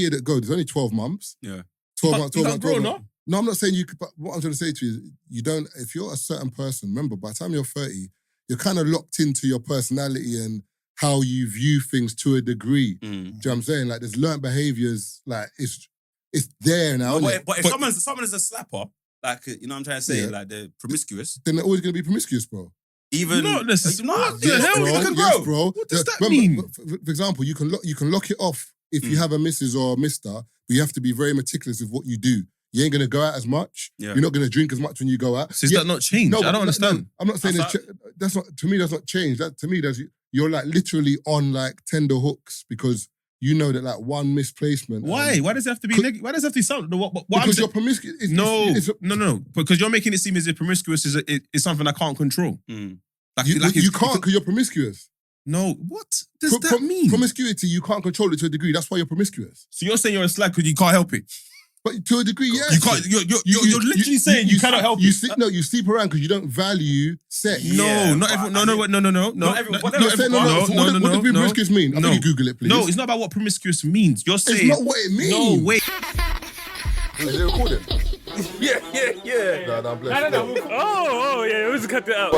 year that go, there's only 12 months. Yeah. 12 months, 12 months, 12 months. No? No, I'm not saying you could, but what I'm trying to say to you is you don't, if you're a certain person, remember, by the time you're 30, you're kind of locked into your personality and how you view things to a degree. Do you know what I'm saying? Like, there's learned behaviours, like, it's there now. But if someone is a slapper, like, you know what I'm trying to say, like, they're promiscuous. Then they're always going to be promiscuous, bro. Even not necessarily. What the hell? Yes, bro. What does that mean? For example, you can lock it off if you have a Mrs. or a Mister, but you have to be very meticulous with what you do. You ain't going to go out as much. Yeah. You're not going to drink as much when you go out. So is that not change? I don't understand. No, I'm not saying that's not, to me, that's not change. That, to me, you're like literally on like tender hooks because you know that like one misplacement. Why? Why does it have to be negative? Why does it have to be something? Because you're promiscuous. No. Because you're making it seem as if promiscuous is something I can't control. You can't because you're promiscuous. No, what does that mean? Promiscuity, you can't control it to a degree. That's why you're promiscuous. So you're saying you're a slag because you can't help it? But to a degree, yeah. You can't. You're literally saying you cannot help it. You sleep around because you don't value sex. No, not everyone. No. Not everyone. What does promiscuous mean? I'm going to Google it, please. No, it's not about what promiscuous means. You're saying it's not what it means. No, wait. Is it recording? Yeah. No, I'm blessed. No. Oh, yeah. Let's cut that out.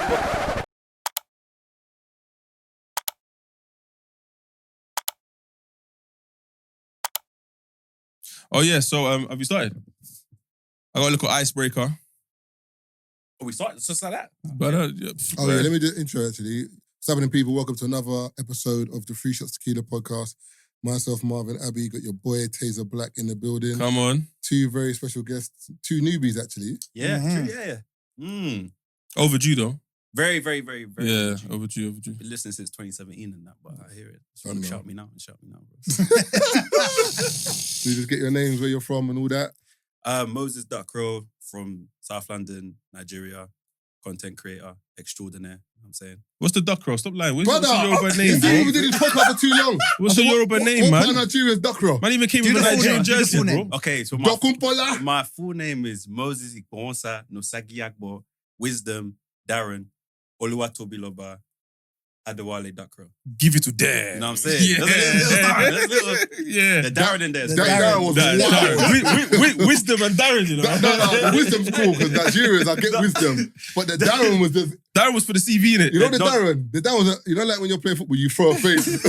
Oh yeah, so have you started? I got a little icebreaker. Oh, we started just like that? But let me do the intro actually. What's happening, people? Welcome to another episode of the Free Shots Tequila podcast. Myself, Marvin Abbey, got your boy Tazer Black in the building. Come on. Two very special guests, two newbies actually. Yeah, true, Overdue though. Very, very, very, very overdue. Been listening since 2017 and that, but I hear it. So shout me now, bro. So you just get your names, where you're from and all that? Moses Duckrell from South London, Nigeria. Content creator, extraordinaire, you know what I'm saying? What's the Duckrell? Stop lying. What's Brother, your Yoruba name, bro? We did this podcast for too long. What's your Yoruba name, what man? What Nigeria's Duckrell? Man even came with a Nigerian jersey, bro. Okay, so my full name is Moses Igbonsa Nosagi Agbo, Wisdom, Darren, Oluwatobiloba, Adewale Duckrell. Give it to Dan. You know what I'm saying? Yeah. The Darren in there. Darren was wild. Wisdom and Darren, you know. No, Wisdom's cool because Nigerians, I get Wisdom. But the Darren was just... Darren was for the CV, innit? You know the Darren? The Darren was, you know like when you're playing football, you throw a face. That's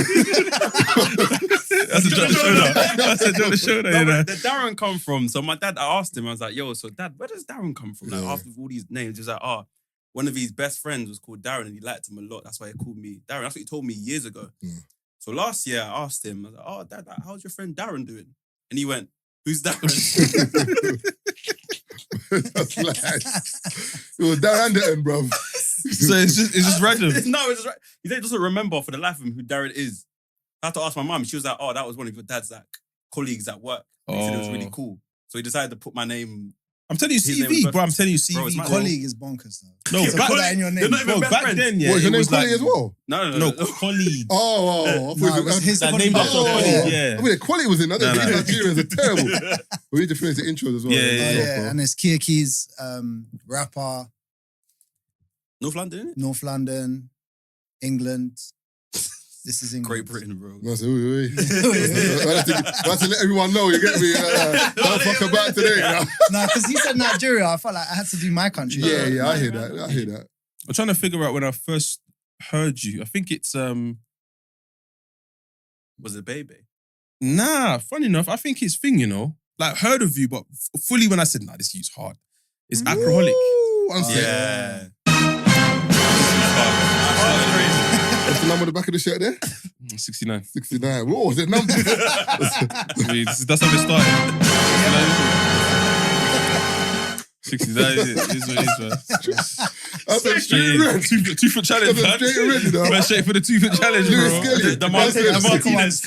a drop the shoulder. That's a drop the shoulder, you know. Where did Darren come from? So my dad, I asked him, I was like, yo, so Dad, where does Darren come from? Like, after all these names, he was like, one of his best friends was called Darren and he liked him a lot. That's why he called me Darren. That's what he told me years ago. Yeah. So last year I asked him, I was like, Dad, how's your friend Darren doing? And he went, who's Darren? That's like, it was Darren Denton, bro. So it's just random. It's just right. He doesn't remember for the life of him who Darren is. I had to ask my mum. She was like, that was one of your dad's like colleagues at work. He said it was really cool. So he decided to put my name. I'm telling you CV, bro. I'm telling you CV. Bro, colleague is bonkers, though. No, so put that in your name. Bro, back then, yeah. What, your name was Collie like, as well? No, colleague. Oh. His name. Yeah. I mean, the quality was in. I don't think Nigerians are terrible. We need to finish the intros as well. Yeah. And there's Keeya Keys, rapper. North London, isn't it? North London, England. This is England. Great Britain, bro. I have to let everyone know, you get me? Don't fuck about today. No, because he said Nigeria. I felt like I had to do my country. Yeah, I hear that. I'm trying to figure out when I first heard you. I think it's... Was it Baby? Nah, funny enough, I think it's Thing, you know? Like, heard of you, but fully when I said, nah, this you's hard. It's Alcoholic. Yeah. What's the number on the back of the shirt there? 69. 69. What was that number? That's how it started. 69 is what it is, man. That's a straight red. 2 foot challenge, man. That's a straight red, you know. Man, straight for the 2 foot challenge, bro. The Martinez.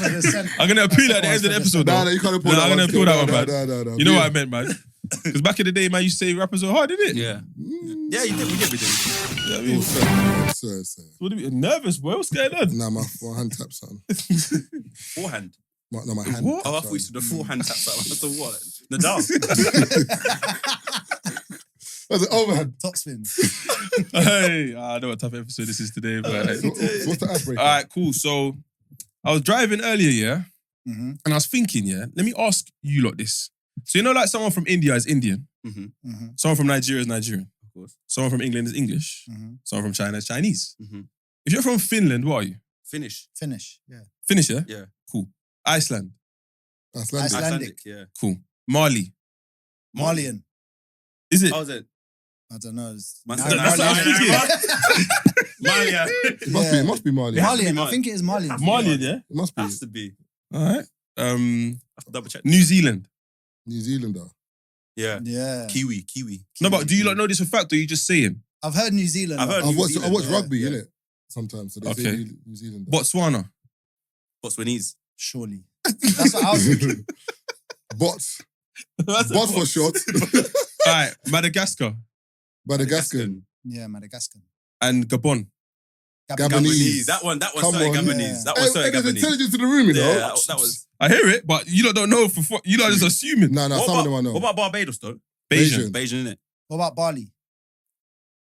I'm going to appeal at the end of the episode, though. No, you can't appeal that one. I'm going to appeal that one, man. No. You know what I meant, man. Because back in the day, man, you say rappers are hard, didn't it? Yeah. Yeah, you did. We did. Yeah, I mean, Sorry. What do you mean? Nervous, boy? What's going on? Nah, my hand tap, son. Forehand. My hand. What? I thought you said the forehand tap. That's the what? Nadal. That's an overhand. Topspin. Hey, I know what type of episode this is today, but... What's the icebreaker? All right, cool. So, I was driving earlier, yeah? Mm-hmm. And I was thinking, let me ask you lot this. So like someone from India is Indian. Mm-hmm. Mm-hmm. Someone from Nigeria is Nigerian. Of course. Someone from England is English. Mm-hmm. Someone from China is Chinese. Mm-hmm. If you're from Finland, what are you? Finnish. Yeah. Finnish, yeah? Yeah. Cool. Iceland. Icelandic. Yeah. Cool. Mali. Malian. Is it? How was it? I don't know. That's what I was thinking. Malia. It must be Mali. Malian. I think it is Malian. Malian, yeah? It must be. Has to be. All right. Have to double check. New Zealand. New Zealander. Yeah. Yeah. Kiwi. No, but do you lot know this for fact or are you just saying? I've heard New Zealand. I've heard I New watch Zealand, rugby, yeah. innit? Sometimes. So they Okay. say New Zealander. Botswana. Botswanese. Surely. That's what I was thinking. Bots. Bots for short. All right. Madagascar. Madagascar. Yeah, Madagascar. And Gabon. Gabonese. That one Come started on. Gabonese. Yeah. That one started There's Gabonese. intelligence in the room, you know? Yeah, that was. I hear it, but you lot don't know you lot are just assuming. No, some of them I know. What about Barbados though? Bayesian. Bayesian, innit? What about Bali?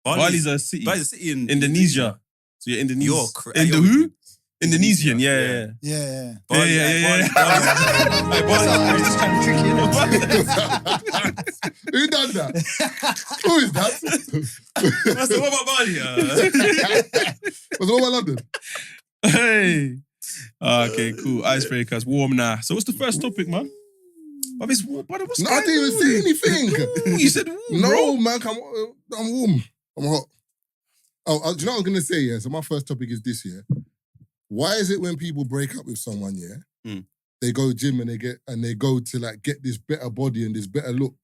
Bali's a city. Bali's a city in Indonesia. So you're Indonesian. You're In the who? Indonesian, yeah. Yeah. Bali, Yeah. I'm just trying to trick you. Who done that? Who is that? I said, what about Bali? Was it all about London? Hey. Okay, cool. Icebreakers. Warm now. So what's the first topic, man? But it's warm. But what's No, I didn't even say anything. Ooh, you said warm, No, bro. man, I'm warm. I'm hot. Oh, do you know what I was going to say, yeah? So my first topic is this, yeah? Why is it when people break up with someone, yeah, they go gym and they go to like get this better body and this better look?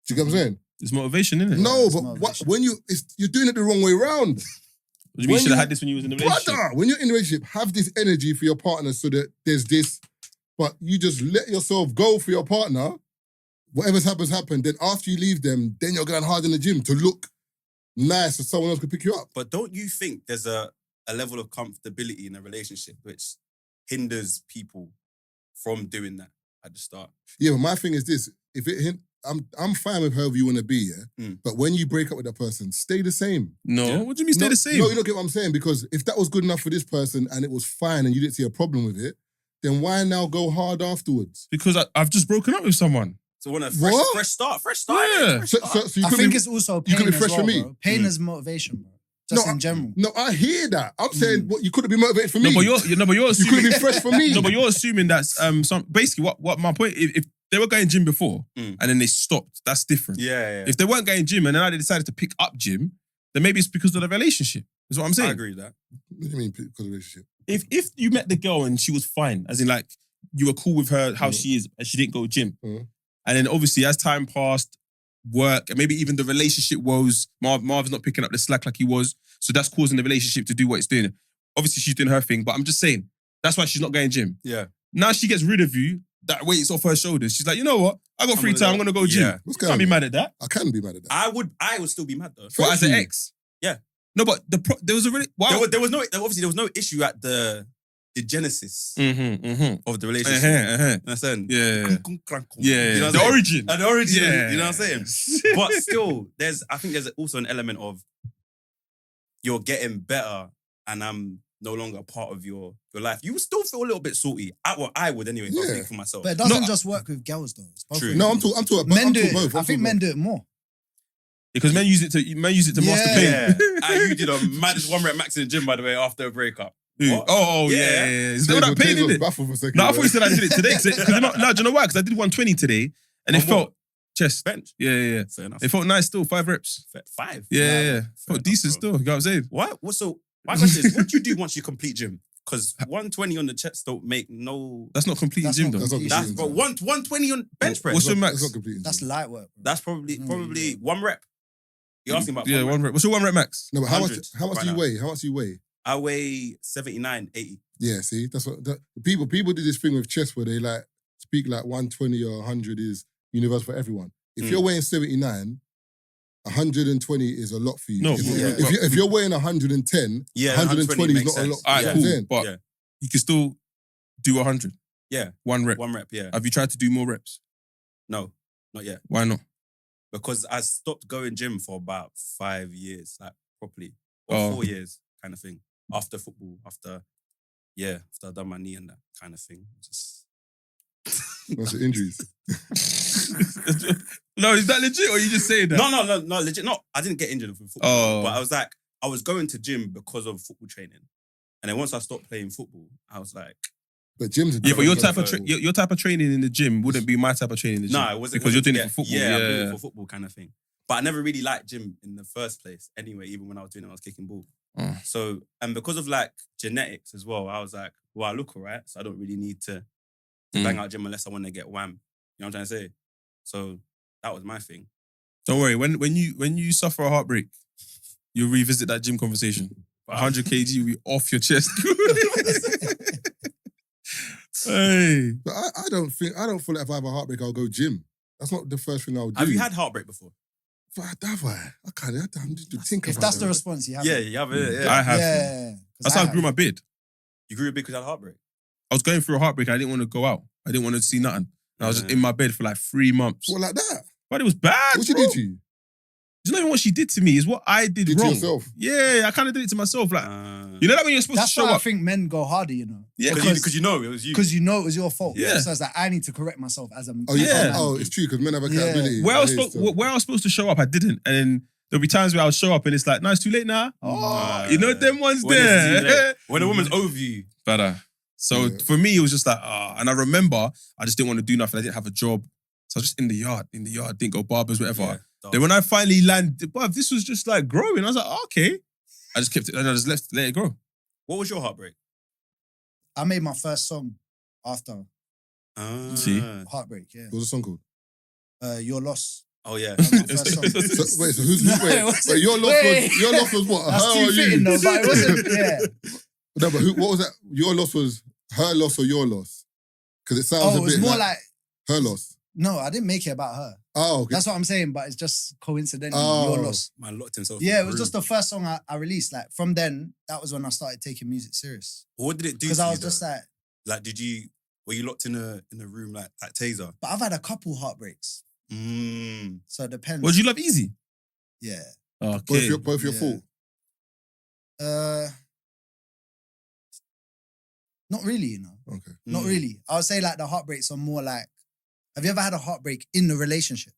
Do you get what I'm saying? It's motivation, isn't it? No, it's but motivation. when you're doing it the wrong way around. What do you mean you should have had this when you was in a relationship? Brother, when you're in a relationship, have this energy for your partner so that there's this, but you just let yourself go for your partner. Whatever's happen. Then after you leave them, then you're going hard in the gym to look nice so someone else can pick you up. But don't you think there's a level of comfortability in a relationship which hinders people from doing that at the start? Yeah, but my thing is this: I'm fine with however you want to be, yeah. But when you break up with that person, stay the same. No. Yeah. What do you mean stay the same? No, you don't get what I'm saying, because if that was good enough for this person and it was fine and you didn't see a problem with it, then why now go hard afterwards? Because I've just broken up with someone. So want a What? fresh start. Yeah. So you I could think be, it's also you pain could be as fresh well, for me. bro. Pain is motivation, bro. Just in general. No, I hear that. I'm saying what you couldn't be motivated for me. No, but you're you assuming. couldn't be fresh for me. No, but you're assuming that's some basically what my point. If they were going gym before and then they stopped, that's different. Yeah. If they weren't going gym and then now they decided to pick up gym, then maybe it's because of the relationship. Is what I'm saying. I agree with that. What do you mean because of relationship? If you met the girl and she was fine, as in like you were cool with her how she is and she didn't go gym, and then obviously as time passed, work and maybe even the relationship woes, Marv's not picking up the slack like he was, so that's causing the relationship to do what it's doing. Obviously she's doing her thing, but I'm just saying that's why she's not going gym. Yeah. Now she gets rid of you, that weight's off her shoulders. She's like, you know what? I got free time. I'm gonna go gym. Yeah. What's Can't be mad at that. I can be mad at that. I would still be mad though. But as an ex, Yeah. No, but there was a really There was no issue at the genesis of the relationship. Understand? Yeah. You know what I'm The saying? origin. At the origin. Yeah. You know what I'm saying? But still, I think there's also an element of you're getting better and I'm no longer a part of your life. You would still feel a little bit salty. I would anyway, if I speak for myself. But it doesn't just work with girls though. It's both True. ways. No, I'm talking Men do both. it. I think men do it more. Because men use it to master pain. Yeah. You did a maddest 1 rep max in the gym, by the way, after a breakup. What? Oh, yeah. Is that that pain, isn't it? Baffled for a second. No, I thought you said I did it today. Do you know why? Because I did 120 today and it felt chest. Bench. Yeah. Fair enough. It felt nice still, 5 reps. 5? Yeah. Felt enough, decent bro. still, you know what I'm saying? What? So, my question is, what do you do once you complete gym? Because 120 on the chest don't make no... That's not completing That's gym not though. That's not That's, completing but gym. 120 on bench press. What's your That's max? not completing That's gym. light work. Bro. That's probably 1 rep. You're asking about Yeah, 1 rep. What's your 1 rep max? No, but how much 100 do you right weigh? How much do you weigh? I weigh 79, 80. Yeah, see, that's what people do this thing with chest where they like speak like 120 or 100 is universal for everyone. If you're weighing 79, 120 is a lot for you. No, if you're weighing 110, Yeah, 120 is makes not a lot. sense. All right, Yeah. cool. Yeah. But Yeah. you can still do 100. Yeah. 1 rep. 1 rep, yeah. Have you tried to do more reps? No, not yet. Why not? Because I stopped going gym for about 5 years, like properly. Or Oh. 4 years kind of thing. After football, after I've done my knee and that kind of thing. What's the injuries? No, is that legit or are you just saying that? No, legit. No, I didn't get injured from football. But I was like, I was going to gym because of football training. And then once I stopped playing football, I was like... But gyms are but your type of training in the gym wouldn't be my type of training in the gym. No, it wasn't. Because you're doing it for football. Yeah, I'm doing it for football kind of thing. But I never really liked gym in the first place anyway, even when I was doing it, I was kicking ball. So, and because of like genetics as well, I was like, well, I look all right, so I don't really need to bang out gym unless I want to get wham. You know what I'm trying to say? So that was my thing. Don't worry, when you suffer a heartbreak, you'll revisit that gym conversation. 100 kg will be off your chest. Hey. But I don't feel like if I have a heartbreak, I'll go gym. That's not the first thing I'll do. Have you had heartbreak before? Have I? I can't. I'm just think about it. If that's the response, you have it. You have it. I have. Yeah. That's how I grew my beard. You grew a beard because you had heartbreak? I was going through a heartbreak. I didn't want to go out. I didn't want to see nothing. And I was just in my bed for like 3 months. What, like that? But it was bad, What she bro. did to you? It's not even what she did to me. It's what I did wrong. To yourself? Yeah, I kind of did it to myself. Like, you know that when you're supposed That's to show why up? I think men go harder, you know. Yeah, because you know it was you. Because you know it was your fault. Yeah. So it's like, I need to correct myself as a Oh, yeah. man. Oh, it's true, because men have accountability. Where I was supposed to show up, I didn't. And then there'll be times where I'll show up and it's like, no, it's too late now. Oh, you know them ones when there. When a woman's over you. So for me, it was just like, and I remember I just didn't want to do nothing. I didn't have a job. So I was just in the yard, didn't go barbers, whatever. Yeah, then when I finally landed, this was just like growing. I was like, oh, okay. I just kept it and I just let it grow. What was your heartbreak? I made my first song after See? heartbreak, yeah. What was the song called? Your Loss. Oh, yeah. That was my first song. So who's wait, your loss was what? That's her too or you? fitting though, but it wasn't, yeah. No, but what was that? Your loss was her loss or your loss? Because it sounds a bit it was more like her loss. no, I didn't make it about her. Oh, okay. That's what I'm saying, but it's just coincidentally Oh. Your Loss. Man locked himself. Yeah, it was just the first song I released. Like from then, that was when I started taking music serious. What did it do? Because to I you, was just though? like, Were you locked in a room like Tazer? but I've had a couple heartbreaks, so it depends. Would you love Easy? Yeah. Okay. Both your fault. Not really, you know. Okay. Not really. I would say like the heartbreaks are more like, have you ever had a heartbreak in the relationship?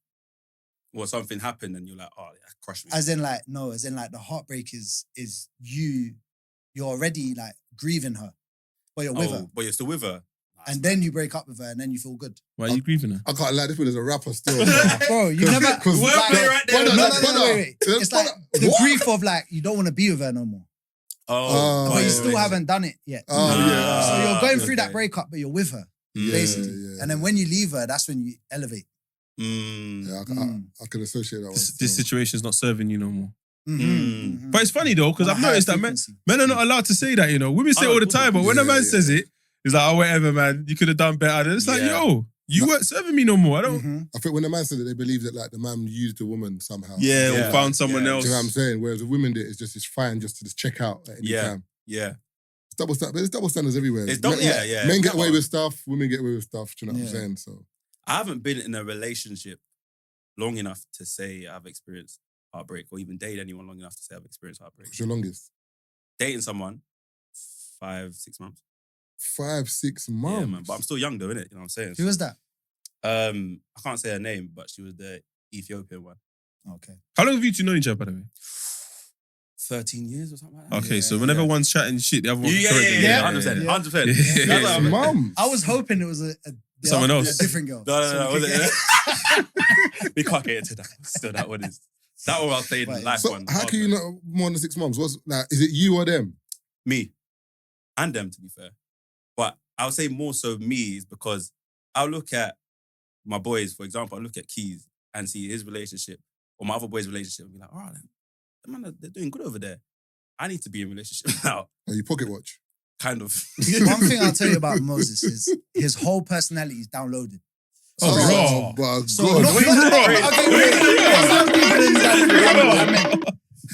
Well, something happened and you're like, oh, yeah, crush me. As in like the heartbreak is you're already like grieving her, but you're with her. But you're still with her. And then you break up with her and then you feel good. Why are you grieving her? I can't lie, this one is a rapper still. Bro, you never... Wait. It's like the grief of like, you don't want to be with her no more. But you still haven't done it yet. Yeah. So you're going through that breakup, but you're with her, basically. Yeah. And then when you leave her, that's when you elevate. Yeah, I can associate that one. This situation is not serving you no more. Mm-hmm. But it's funny though, because I've noticed that men are not allowed to say that, you know. Women say it all the time, but when a man says it, it's like, oh, whatever, man, you could have done better. And it's like, yo, you weren't serving me no more. I don't... I think when the man said it, they believe that like the man used the woman somehow. Or found someone else. Do you know what I'm saying? Whereas the women did, it's fine just to check out at any time. Yeah. It's double standard. There's double standards everywhere. Yeah. Men get away with stuff, women get away with stuff. Do you know what I'm saying? So I haven't been in a relationship long enough to say I've experienced heartbreak, or even dated anyone long enough to say I've experienced heartbreak. what's your longest? Dating someone, 5-6 months. 5-6 months. Yeah, man. But I'm still young though, innit? You know what I'm saying? Who was that? I can't say her name, but she was the Ethiopian one. Okay. How long have you two known each other, by the way? 13 years or something like that. Okay, so whenever one's chatting shit, the other one's correcting. Yeah, 100%. 100%. Yeah. Mum. I was hoping it was Someone else. a different girl. No. We can't get into that. Still, that one is. That one I'll say in the life So one. how can you know more than 6 months? What's like? Is it you or them? Me. And them, to be fair. But I would say more so me is because I'll look at my boys, for example, I'll look at Keys and see his relationship or my other boy's relationship and be like, oh, man, they're doing good over there. I need to be in a relationship now. Or you pocket watch? Kind of. One thing I'll tell you about Moses is his whole personality is downloaded. Oh, my So God.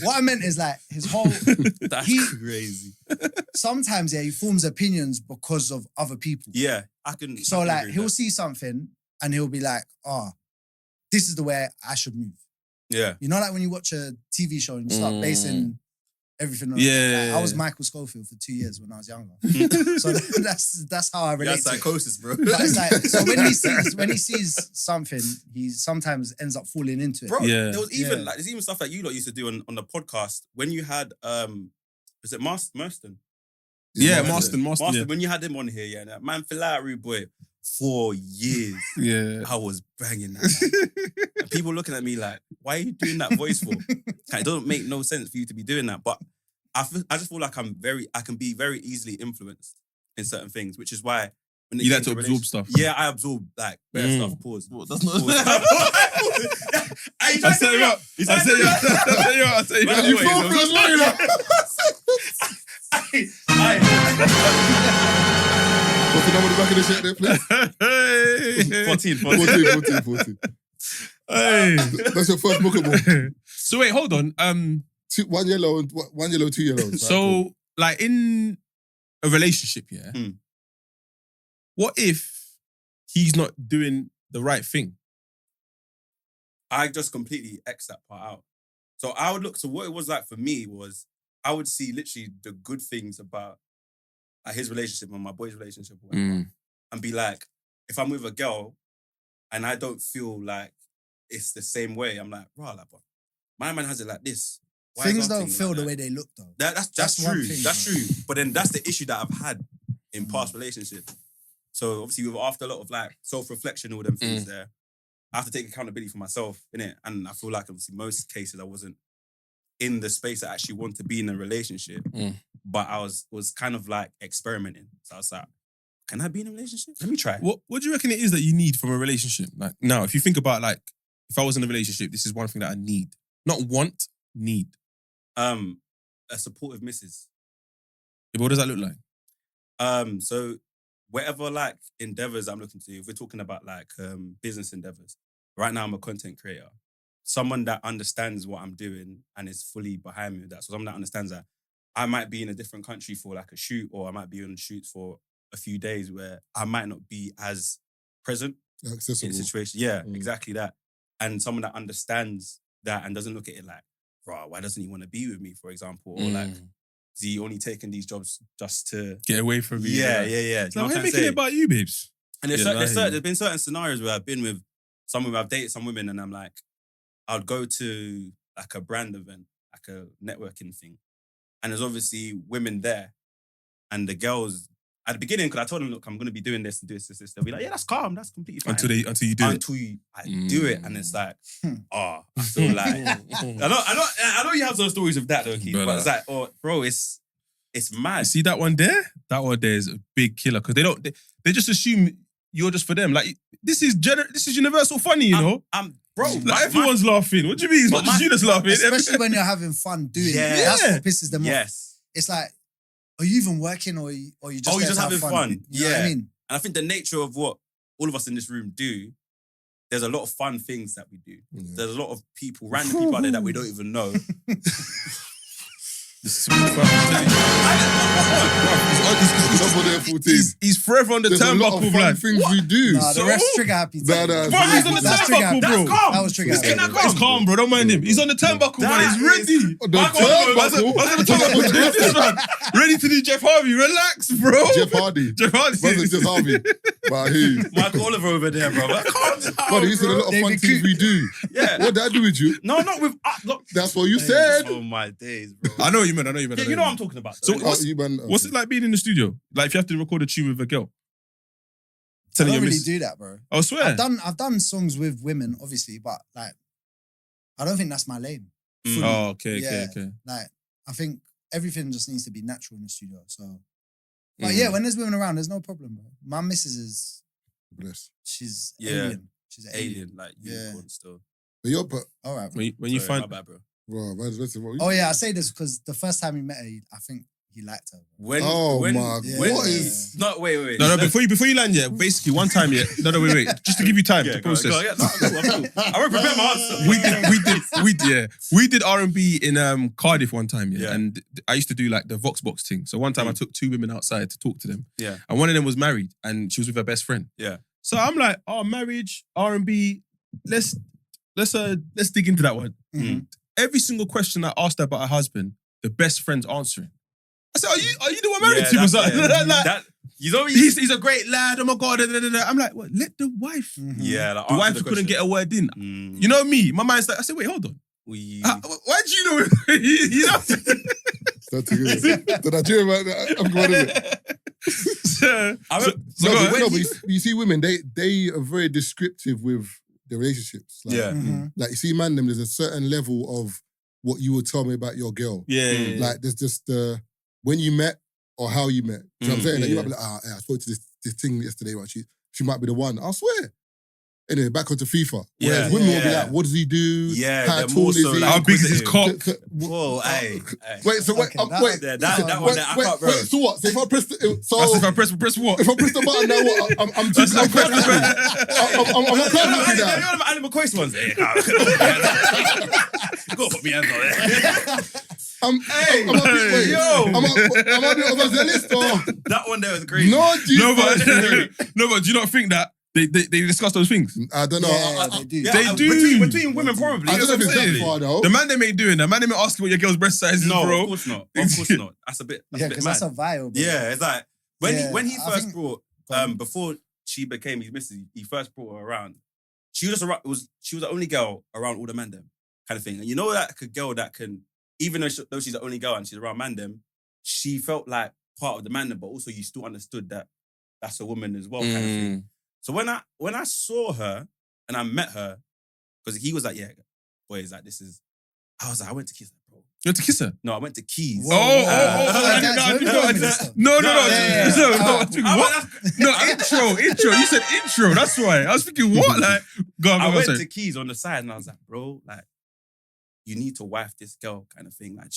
What I meant is like his whole... That's crazy. Sometimes, he forms opinions because of other people. Yeah, I can... So I can like, agree he'll with see something and he'll be like, this is the way I should move. that. Yeah. You know, like when you watch a TV show and you start basing everything. Yeah. I was Michael Scofield for 2 years when I was younger. So that's how I relate That's to it. psychosis, bro. But it's like, so when he sees something, he sometimes ends up falling into it. Bro, Yeah. there was even Yeah. like there's even stuff that you lot used to do on the podcast when you had was it Marston? Yeah, Marston. Marston. Yeah. When you had him on here, yeah, that man fell out, rude boy. For years, Yeah. I was banging that. And people looking at me like, "Why are you doing that voice for?" It doesn't make no sense for you to be doing that. But I just feel like I can be very easily influenced in certain things, which is why when You like to absorb stuff. Yeah, I absorb like better stuff. Pause. Well, that's not. I set you up. I set you up. You feel good, What's the number on the back of the shirt there, please? 14. Hey. That's your first bookable. So wait, hold on. One yellow, 2 yellows. So like in a relationship, yeah. What if he's not doing the right thing? I just completely X that part out. So I would look. So what it was like for me was I would see literally the good things about his relationship and my boy's relationship, or whatever, and be like, if I'm with a girl and I don't feel like it's the same way, I'm like, bro, like, my man has it like this. Why Things don't feel like the that? way they look though. That's one true. thing, That's bro. true. But then that's the issue that I've had in past relationships. So obviously, after a lot of like self-reflection, all them things there, I have to take accountability for myself, innit? And I feel like obviously most cases I wasn't in the space I actually want to be in a relationship, but I was kind of like experimenting. So I was like, can I be in a relationship? Let me try. What do you reckon it is that you need from a relationship? Like now, if you think about like, if I was in a relationship, this is one thing that I need. Not want, need. A supportive missus. Yeah, but what does that look like? So whatever like endeavors I'm looking to do, if we're talking about like business endeavors, right now I'm a content creator. Someone that understands what I'm doing and is fully behind me with that. So someone that understands that I might be in a different country for like a shoot, or I might be on shoots for a few days where I might not be as present Accessible. in a situation. Yeah, exactly that. And someone that understands that and doesn't look at it like, bro, why doesn't he want to be with me, for example? Or like, is he only taking these jobs just to Get away from me. Yeah. So Do you know why what are I'm you trying to making say? it about you, babes? And Yeah, there's been certain scenarios where I've been with some women, I've dated some women, and I'm like, I'd go to like a brand event, like a networking thing, and there's obviously women there, and the girls at the beginning, because I told them, look, I'm going to be doing this and this. They'll be like, yeah, that's calm, that's completely fine. Until you do it. Until I do it, and it's like, I feel like I know you have some stories of that though, Keith, but it's like, oh, bro, it's mad. You see that one there? That one there is a big killer because they just assume you're just for them. Like this is universal funny, you know. Bro, like everyone's laughing. What do you mean? It's not just you that's laughing. Especially when you're having fun doing it. That's what pisses them off. It's like, are you even working or you just having fun? You know what I mean? And I think the nature of what all of us in this room do, there's a lot of fun things that we do. There's a lot of people, random people out there that we don't even know. He's forever on the turnbuckle, man. Things we do. Nah, the ref's trigger happy. Bro, he's on the turnbuckle, bro. That was trigger happy. It's calm, bro. Don't mind him. He's on the turnbuckle, man. He's ready. Ready to do Jeff Harvey. Relax, bro. Jeff Hardy. Wasn't just Harvey. But who? Michael Oliver over there, bro. But he's a lot of fun things we do. Yeah. What did I do with you? No, not with. That's what you said. Oh my days, bro. I know what you meant. Yeah, you know what I'm talking about. So though. what's it like being in the studio? Like if you have to record a tune with a girl? I don't really do that, bro. I swear. I've done songs with women, obviously, but like, I don't think that's my lane. Oh, okay. Like, I think everything just needs to be natural in the studio. So, but yeah, when there's women around, there's no problem, bro. My missus is, she's alien. She's an alien. Like unicorn still. But all right, bro. When you find, my bad, bro. Bro, listen, Oh yeah, I say this because the first time we met her, I think he liked her. Wait. No, before you land, yeah. Basically, one time, yeah. No, wait. Just to give you time to process. I won't prepare my answer. We did R&B in Cardiff one time, yeah. And I used to do like the Voxbox thing. So one time I took 2 women outside to talk to them. Yeah. And one of them was married, and she was with her best friend. Yeah. So I'm like, marriage, R&B. Let's dig into that one. Mm-hmm. Every single question I asked her about her husband, the best friend's answering. I said, are you the one married to him or something? That, you know, he's a great lad. Oh my God. I'm like, what? Let the wife. Yeah, like, The wife couldn't get a word in. You know me? My mind's like, I said, wait, hold on. Why do you know? You know? The Nigerian man, I'm going in it. But you see women, they are very descriptive with their relationships. Like, like you see, man, there's a certain level of what you would tell me about your girl. Yeah. Like there's just when you met or how you met. You know what I'm saying? Like, you might be like, I spoke to this thing yesterday, but she might be the one. I swear. Anyway, back onto FIFA. Whereas women will be like, what does he do? Yeah, how tall is he? How big is his cock? Whoa, hey. Wait, so wait, wait. That one, I can't remember. Wait, so what? So if I press the, If I press what? If I press the button now, what? I'm too I'm quite happy. I'm not quite happy now. You know the Animal Quest ones? Go put me hands on it. I'm a bit overzealous or? That one there was crazy. No, but do you not think that they discuss those things? I don't know. Yeah, they do. They do. Between women, probably. I don't know if it's that far though. The man them ain't doing that. Man them ain't asking what your girl's breast size is, No, bro. of course not. Of course not. That's a bit. Yeah, because that's a vibe. Bro. Yeah, it's like when he I first think- brought before she became his missus, he first brought her around. She was the only girl around all the man them kind of thing. And you know that girl that can, even though she's the only girl and she's around man them, she felt like part of the man them, but also you still understood that that's a woman as well kind of thing. So when I saw her and I met her, because he was like, yeah, boy, is like this is. I was like, I went to kiss her, bro. You went to kiss her? No, I went to Keys. No. Intro. You said intro. That's why. I was thinking, what? Like, I went to Keys on the side and I was like, bro, like, you need to wife this girl kind of thing. Like,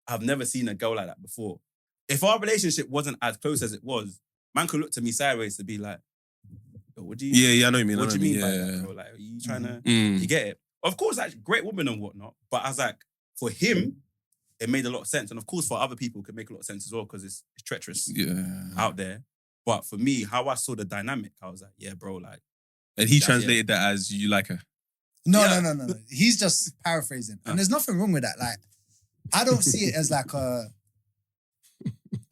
I've never seen a girl like that before. If our relationship wasn't as close as it was, man could look to me sideways to be like, yo, what do you Yeah, I know what you mean. What do you mean by Yeah. that, bro? Like, are you trying to, you get it? Of course, like, great woman and whatnot, but I was like, for him, it made a lot of sense. And of course, for other people, it could make a lot of sense as well because it's treacherous out there. But for me, how I saw the dynamic, I was like, yeah, bro, like. And he translated that as you like her. No. He's just paraphrasing. And there's nothing wrong with that. Like, I don't see it as like a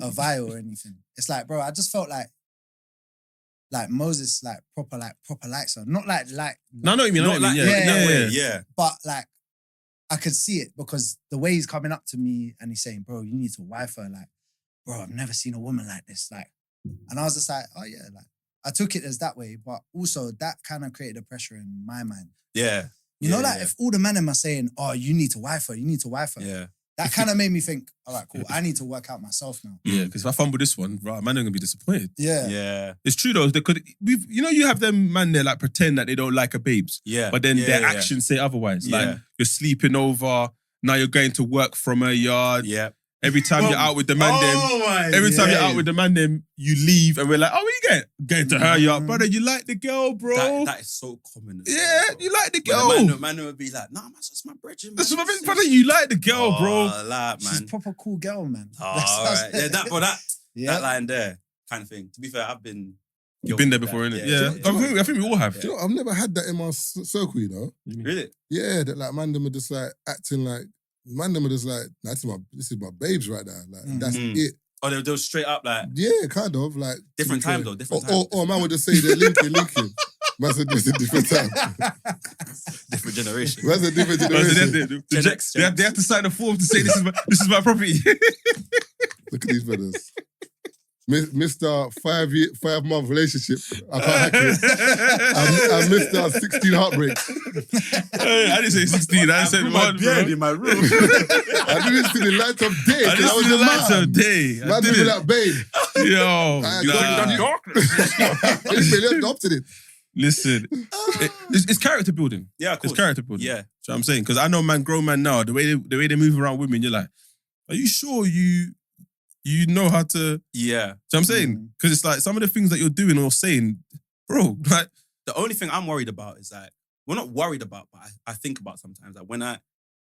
vial or anything. It's like, bro, I just felt like Moses, like proper likes her. Not like No, I know what you mean. Not like that way, yeah. but like I could see it because the way he's coming up to me and he's saying, bro, you need to wife her. Like, bro, I've never seen a woman like this. Like, and I was just like, oh yeah, like I took it as that way, but also that kind of created a pressure in my mind. Yeah. You know, like if all the men are saying, oh, you need to wife her, Yeah. that kind of made me think, all right, cool, I need to work out myself now. Yeah, because if I fumble this one, right, man, I'm gonna be disappointed. Yeah. It's true though, because you have them man there like pretend that they don't like her babes. Yeah. But then their actions say otherwise. Yeah. Like you're sleeping over, now you're going to work from her yard. Yeah. Every time you're out with the man time you're out with the man them, you leave and we're like, oh, where you going? Going to her yard. Brother, you like the girl, bro. That is so common. You like the girl. Man would be like, nah, man, that's my brethren, man. That's my thing, brother. You like the girl, bro. Man. She's a proper cool girl, man. Right. Yeah, that line there, kind of thing. To be fair, I've been... You've been there before, innit? Yeah. I think we all have. Do you know, I've never had that in my circle, you know? Really? Yeah, that like man them are just like acting like, man them are just like, nah, this is my babes right now. Like, that's it. Oh, they were straight up like... Yeah, kind of. Like different times though, different times. Or man would just say they're linking. Man said it's a different time. Different generation. That's a different generation. They have to sign a form to say this is my property. Look at these brothers. Mr. 5-month relationship. I can't hack it. And Mr. 16 heartbreaks. I didn't say 16. I said one, bro. in my room. I did this to the light of day. I didn't see the light of day. Man, people like, babe. Yo. You adopted it. Listen, it's character building. Yeah, of course. It's character building. Yeah. So I'm saying, because I know grown man now, the way they move around women, you're like, are you sure you know how to... Yeah. So I'm saying, because it's like some of the things that you're doing or saying, bro, like... The only thing I'm worried about is like, we're not worried about, but I think about sometimes, like when I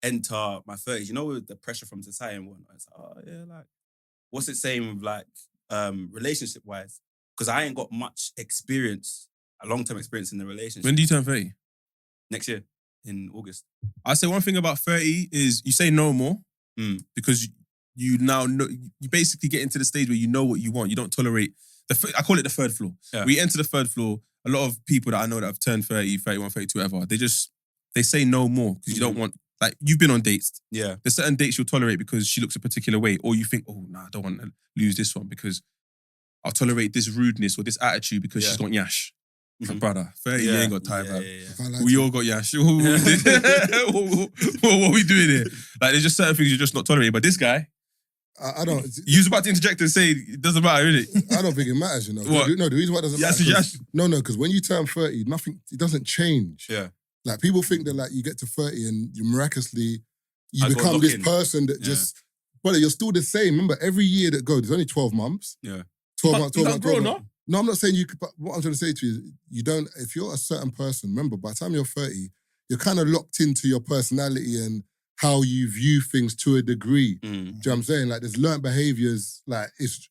enter my 30s, you know, with the pressure from society and whatnot, it's like, oh yeah, like, what's it saying with like, relationship-wise? Because I ain't got much experience, a long-term experience in the relationship. When do you turn 30? Next year, in August. I say one thing about 30 is you say no more. because you now know, you basically get into the stage where you know what you want. You don't tolerate I call it the third floor. Yeah. We enter the third floor. A lot of people that I know that have turned 30, 31, 32, whatever, they say no more because you don't want, like, you've been on dates. Yeah. There's certain dates you'll tolerate because she looks a particular way, or you think, oh, nah, I don't want to lose this one because I'll tolerate this rudeness or this attitude because she's got yash. Brother, 30, you ain't got time, man. We all got yash. What are we doing here? Like, there's just certain things you're just not tolerating. But this guy, I don't. You was about to interject and say it doesn't matter, innit? I don't think it matters, you know. What? No, the reason why it doesn't matter. No, because when you turn 30, it doesn't change. Yeah. Like, people think that, like, you get to 30 and you miraculously, you I become this person that just, brother, you're still the same. Remember, every year that goes, there's only 12 months. Yeah. 12 months, 12 months. Grow, no? No, I'm not saying you could, but what I'm trying to say to you is, you don't, if you're a certain person, remember, by the time you're 30, you're kind of locked into your personality and how you view things to a degree. Do you know what I'm saying? Like, there's learned behaviors, like, it's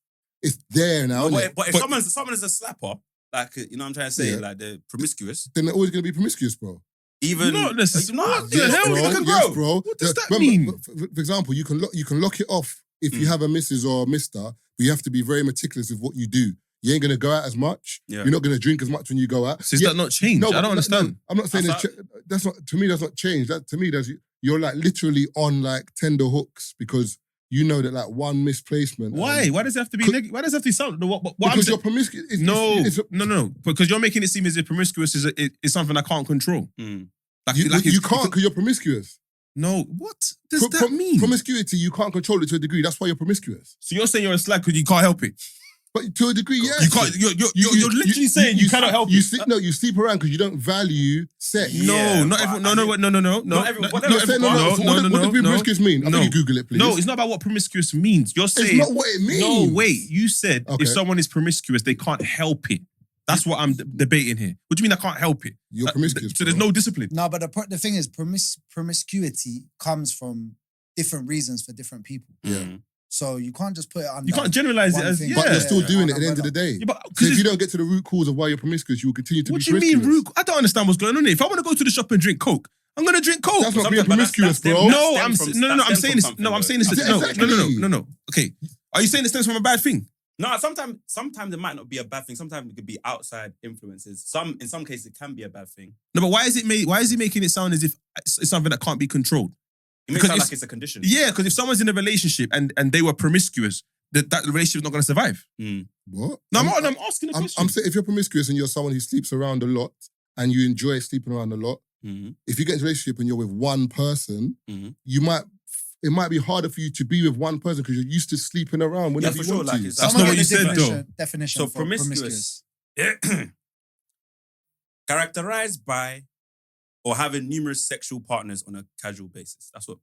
there now. But if someone is a slapper, like, you know what I'm trying to say, like, they're promiscuous, then they're always going to be promiscuous, bro. Even not necessarily. What the hell? Yes, bro. What does that mean? For example, you can lock it off if you have a Mrs. or a Mister, but you have to be very meticulous with what you do. You ain't gonna go out as much. Yeah. You're not gonna drink as much when you go out. So is that not change? No, I don't understand. No, I'm not saying that's not, to me, that's not change. That, to me, you're like literally on like tender hooks because you know that like one misplacement. Why? Why does it have to be negative? Why does it have to sound? Because you're promiscuous. No. Because you're making it seem as if promiscuous is something I can't control. You can't because you're promiscuous. No, what does that mean? Promiscuity, you can't control it to a degree. That's why you're promiscuous. So you're saying you're a slag because you can't help it. But to a degree, yes. You can't. You're literally saying you cannot help it. You sleep around because you don't value sex. No, not everyone. No. Not everyone. What does promiscuous mean? I think you Google it, please. No, it's not about what promiscuous means. You're saying it's not what it means. No, wait. You said if someone is promiscuous, they can't help it. That's what I'm debating here. What do you mean I can't help it? You're promiscuous. So there's no discipline. No, but the thing is, promiscuity comes from different reasons for different people. Yeah. So you can't just put it on. You can't generalize it as But you're still doing it at the end of the day. Yeah, so if you don't get to the root cause of why you're promiscuous, you will continue to be promiscuous. What do you mean root? I don't understand what's going on here. If I want to go to the shop and drink Coke, I'm gonna drink Coke. That's not being promiscuous, bro. No, I'm saying this. No, I'm saying this. No. Okay. Are you saying it stems from a bad thing? No, sometimes it might not be a bad thing. Sometimes it could be outside influences. In some cases it can be a bad thing. No, but why is he making it sound as if it's something that can't be controlled? It makes it sound like it's a condition. Yeah, because if someone's in a relationship and they were promiscuous, that relationship's not going to survive. What? No, I'm asking a question. I'm saying if you're promiscuous and you're someone who sleeps around a lot and you enjoy sleeping around a lot, if you get into a relationship and you're with one person, it might be harder for you to be with one person because you're used to sleeping around whenever you want to. That's not what you said, though. Definition so for promiscuous. Characterized by or having numerous sexual partners on a casual basis. That's what.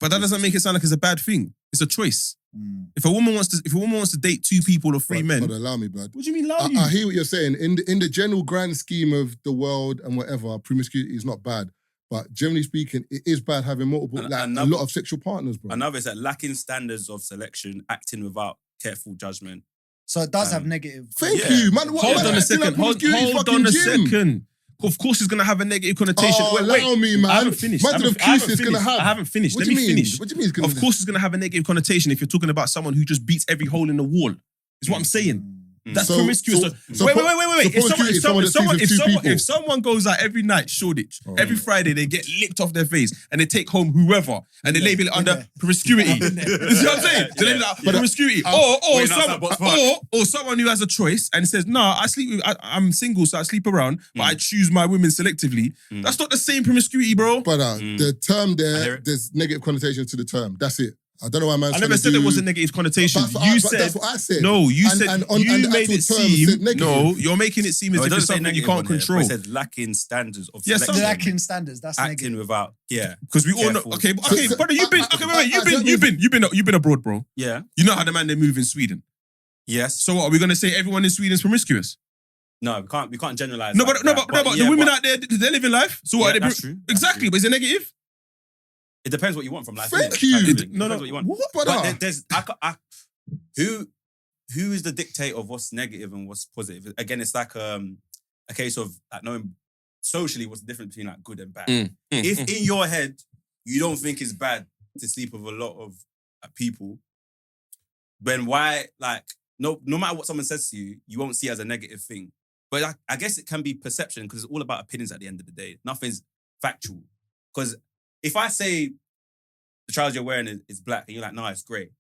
But that doesn't make it sound like it's a bad thing. It's a choice. If a woman wants to date two people or three men, allow me, blood. What do you mean, allow you? I hear what you're saying. In the general grand scheme of the world and whatever, promiscuity is not bad. But generally speaking, it is bad having multiple, a lot of sexual partners, bro. Another is that lacking standards of selection, acting without careful judgment. So it does have negative. Thank you, man. Hold on a second. Hold on a second. Of course, it's going to have a negative connotation. Allow me, man. I haven't finished. I haven't finished. Let me finish. What do you mean it's going to Of course, it's going to have a negative connotation if you're talking about someone who just beats every hole in the wall. Is what I'm saying. That's promiscuous. Wait. If someone goes out every night, Shoreditch, every Friday they get licked off their face and they take home whoever and they label it under promiscuity. You see what I'm saying? So they label it promiscuity. Or someone who has a choice and says, "No, I'm single, so I sleep around, but I choose my women selectively." That's not the same promiscuity, bro. But the term there's negative connotation to the term. That's it. I don't know why man's I never said there was a negative connotation. That's what I said. No, you said you made it seem. No, you're making it seem as if it's something you can't control. It said lacking standards of selection. Lacking standards. That's acting negative. without. Yeah, because we all know. Okay, brother, you've been abroad, bro. Yeah, you know how the man they move in Sweden. Yes. So what are we gonna say? Everyone in Sweden is promiscuous? No, we can't generalize. No, but the women out there, they're living life. So what? That's true. Exactly, but is it negative? It depends what you want from life. Thank you. No, what you want. But there's who is the dictator of what's negative and what's positive? Again, it's like a case of like knowing socially what's the difference between like good and bad. If in your head you don't think it's bad to sleep with a lot of people, then why, like, no matter what someone says to you, you won't see it as a negative thing. But I guess it can be perception because it's all about opinions at the end of the day. Nothing's factual. Because if I say the trousers you're wearing is black and you're like, no, it's grey,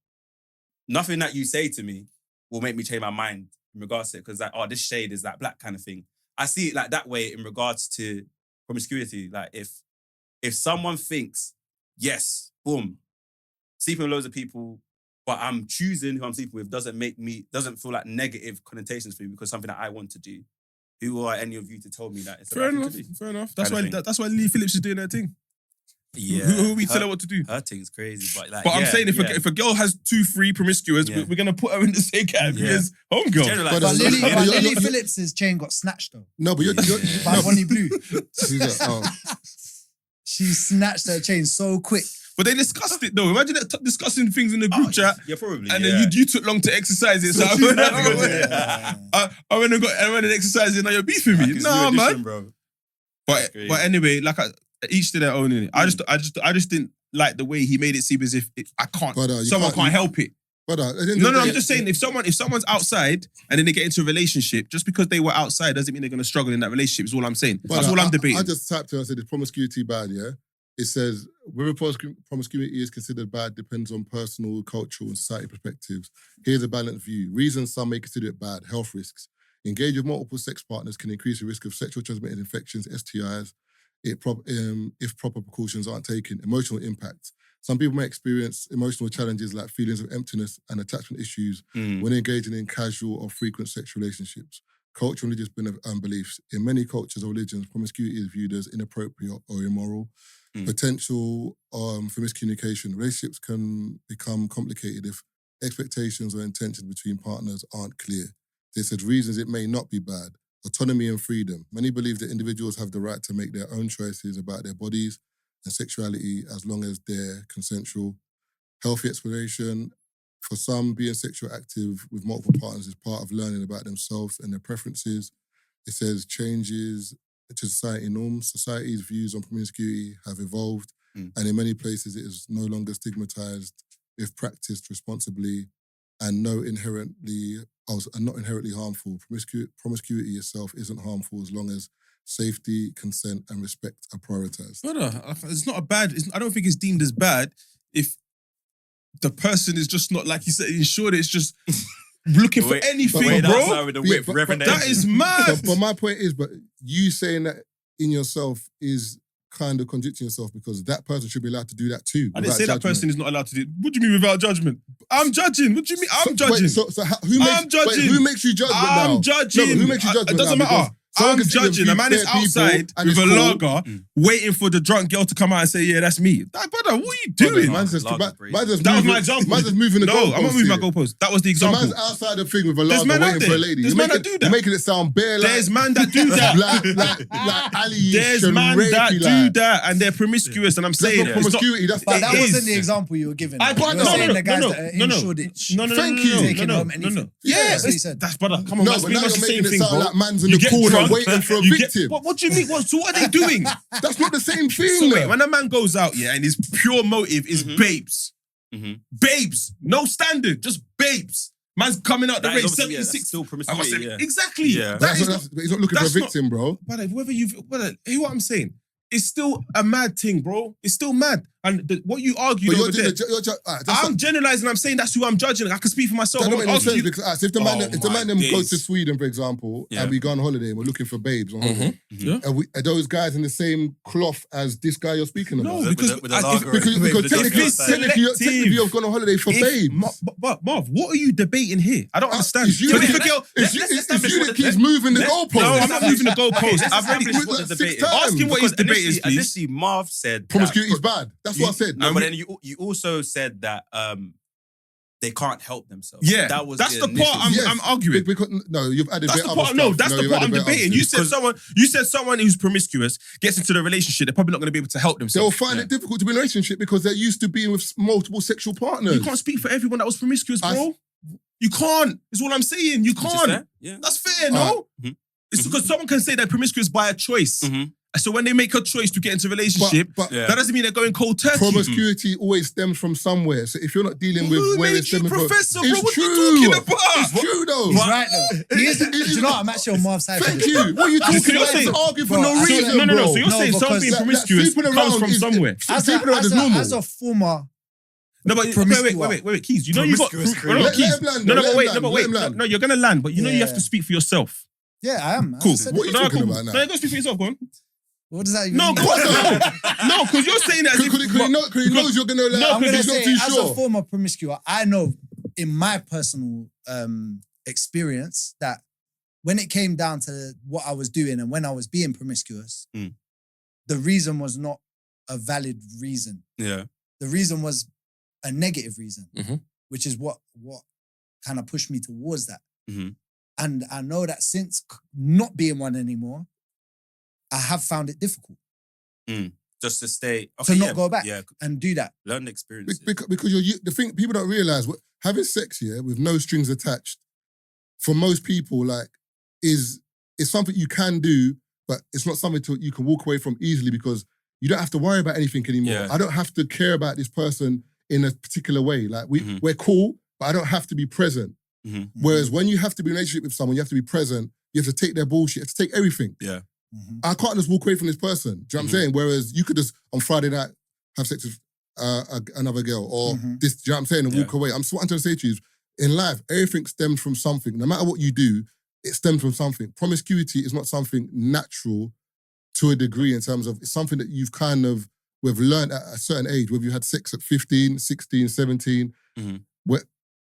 nothing that you say to me will make me change my mind in regards to it because, like, oh, this shade is that black kind of thing. I see it like that way in regards to promiscuity. Like, if someone thinks, yes, boom, sleeping with loads of people, but I'm choosing who I'm sleeping with doesn't feel like negative connotations for me because something that I want to do. Who are any of you to tell me that? It's fair enough. That's why Lee Phillips is doing her thing. Yeah. Who we tell her what to do? Her thing's crazy, but like. But I'm saying if a girl has 2-3 promiscuous, we're gonna put her in the same category as homegirl. But Lily Phillips's chain got snatched though. No, but you're by Bonnie Blue. Oh. She snatched her chain so quick. But they discussed it though. Imagine discussing things in the group chat. Yeah, probably. And then you took long to exercise it. So I went and exercised it. Now you're beefing me. Nah, man. Bro. But anyway, like each to their own. Innit? I just didn't like the way he made it seem as if someone can't help it. I'm just saying if someone's outside and then they get into a relationship, just because they were outside doesn't mean they're going to struggle in that relationship. Is all I'm saying. That's all I'm debating. I just tapped it and said, is promiscuity bad? Yeah. It says, whether promiscuity is considered bad depends on personal, cultural, and society perspectives. Here's a balanced view. Reasons some may consider it bad: health risks. Engage with multiple sex partners can increase the risk of sexually transmitted infections, STIs, if proper precautions aren't taken. Emotional impact. Some people may experience emotional challenges like feelings of emptiness and attachment issues when engaging in casual or frequent sexual relationships. Cultural and religious beliefs. In many cultures or religions, promiscuity is viewed as inappropriate or immoral. Potential for miscommunication. Relationships can become complicated if expectations or intentions between partners aren't clear. They said reasons it may not be bad. Autonomy and freedom. Many believe that individuals have the right to make their own choices about their bodies and sexuality as long as they're consensual. Healthy exploration. For some, being sexually active with multiple partners is part of learning about themselves and their preferences. It says changes to society norms. Society's views on promiscuity have evolved, and in many places it is no longer stigmatized if practiced responsibly and not inherently harmful. Promiscuity itself isn't harmful as long as safety, consent, and respect are prioritized. It's not a bad. I don't think it's deemed as bad if the person is just not, like you said, ensured it's just looking for anything, bro. That is mad. But my point is, but you saying that in yourself is kind of contradicting yourself because that person should be allowed to do that too. I didn't say that person is not allowed to do it. What do you mean without judgment? I'm judging. What do you mean? I'm judging. Who makes you judge now? I'm judging. No, who makes you judge? It doesn't matter. I'm judging. A man is outside with a lager waiting for the drunk girl to come out and say, yeah, that's me. Brother, what are you doing? That was my example. Man's just moving the goalpost. No, I'm not moving my goalpost. That was the example. So man's outside the thing with a lager waiting for a lady. There's man that do that. You're making it sound bare like... There's man that do that. like Ali. There's man that do that and they're promiscuous and I'm saying that's not promiscuity. But that wasn't the example you were giving. You were saying the guys that ensured it. Thank you. Taking home anything. Yeah, that's what he said. That's brother. Come on, no, but now you're making it sound like man's in the corner waiting for a victim. What do you mean? So what are they doing? That's not the same thing. So wait, when a man goes out, and his pure motive is babes. Babes. No standard, just babes. Man's coming out the race, 76. Still promiscuity, Exactly. Yeah. He's not looking for a victim, bro. But hear what I'm saying? It's still a mad thing, bro. It's still mad. And what you argued over there, I'm generalizing. I'm saying that's who I'm judging. I can speak for myself. That don't make no sense because if the man goes to Sweden, for example, and we go on holiday and we're looking for babes on holiday, are those guys in the same cloth as this guy you're speaking about? No, because technically you've gone on holiday for babes. But Marv, what are you debating here? I don't understand. It's you that keeps moving the goalpost. No, I'm not moving the goalpost. I've already what the debate is. Ask him what his debate is, please. Initially, Marv said promiscuity is bad. That's what I said. No, but then you also said that they can't help themselves. Yeah, that's the part I'm arguing. Because, no, you've added that's the part. No, that's the part I'm debating. You said someone who's promiscuous gets into the relationship, they're probably not going to be able to help themselves. They'll find it difficult to be in a relationship because they're used to being with multiple sexual partners. You can't speak for everyone that was promiscuous, bro. You can't. Is what I'm saying. You can't. Yeah. That's fair, no? It's because someone can say they're promiscuous by a choice. So when they make a choice to get into a relationship, But that doesn't mean they're going cold turkey. promiscuity always stems from somewhere. So if you're not dealing with Who where made it's you stemming from, professor, bro? it's What true. are you talking about? It's true though. He's right though. He is, do you know what? I'm actually on Marv's side. Thank you. What are you So talking you're about? saying- It's arguing for Bro, no I reason, swear- No. So bro. you're saying because something that promiscuous sleeping comes around from is- somewhere. Sleeping around is normal. As a former, No, but wait, Keys. You know you got. Promiscuous No, Let Keys. him land, No, let but him wait, land, no, but let wait. him land. No, you're gonna land, but you know you have Yeah. to speak for yourself. yeah, I am. Cool. What are you talking about now? No, you gotta speak for yourself, go on. What does that even No, mean? go on. No, because you're saying that as if. Because he knows you're gonna. No, I'm going to he's not say, too as a sure. former promiscuous, I know in my personal experience that when it came down to what I was doing and when I was being promiscuous, the reason was not a valid reason. Yeah. The reason was a negative reason, Mhm. which is what kind of pushed me towards that. Mhm. And I know that since not being one anymore, I have found it difficult Just to stay. to not go back Yeah. and do that. Learn the experience. Because the thing people don't realize, having sex here with no strings attached, for most people, like, is something you can do, but it's not something you can walk away from easily because you don't have to worry about anything anymore. Yeah. I don't have to care about this person in a particular way. Like we're cool, but I don't have to be present. Mhm. Whereas when you have to be in a relationship with someone, you have to be present. You have to take their bullshit. You have to take everything. Yeah. I can't just walk away from this person. Do you know what I'm saying? Whereas you could just on Friday night have sex with another girl or this. Do you know what I'm saying? And walk away. What I'm trying to say to you is, in life, everything stems from something. No matter what you do, it stems from something. Promiscuity is not something natural to a degree in terms of it's something that we've learned at a certain age, whether you had sex at 15, 16, 17.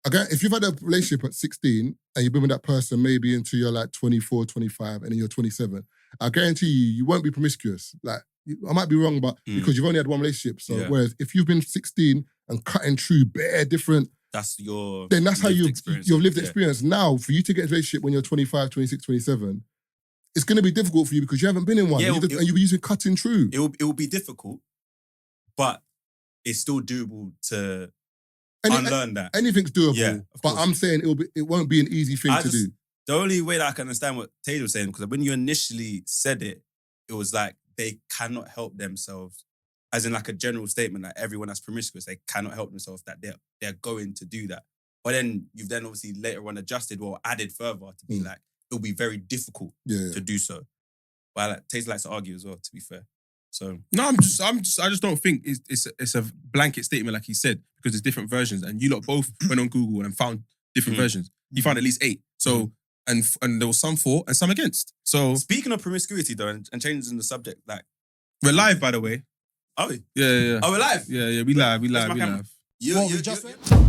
Again, if you've had a relationship at 16 and you've been with that person maybe until you're like 24, 25, and then you're 27, I guarantee you won't be promiscuous. Like, I might be wrong, but because you've only had one relationship. So, whereas if you've been 16 and cutting through bare different, that's how you've lived Yeah. experience. Now, for you to get a relationship when you're 25, 26, 27, it's going to be difficult for you because you haven't been in one. Yeah, and you'll be using cutting through. It will be difficult, but it's still doable to unlearn that. Anything's doable. Yeah, of but course. I'm saying it won't be an easy thing to do. The only way that I can understand what Tazer was saying, because when you initially said it, it was like they cannot help themselves, as in like a general statement, like everyone that's promiscuous, they cannot help themselves, that they're going to do that. But then you've then obviously later on adjusted or added further to be like, it'll be very difficult to do so. But like, Tazer likes to argue as well, to be fair. So No, I just don't think it's a blanket statement like he said, because there's different versions, and you lot both went on Google and found different versions. You found at least 8. So and there was some for and some against. So speaking of promiscuity though, and changing the subject, like, we're live, by the way. are we? Yeah. Oh, we're live. Yeah, we live. Where's my camera? What we just went?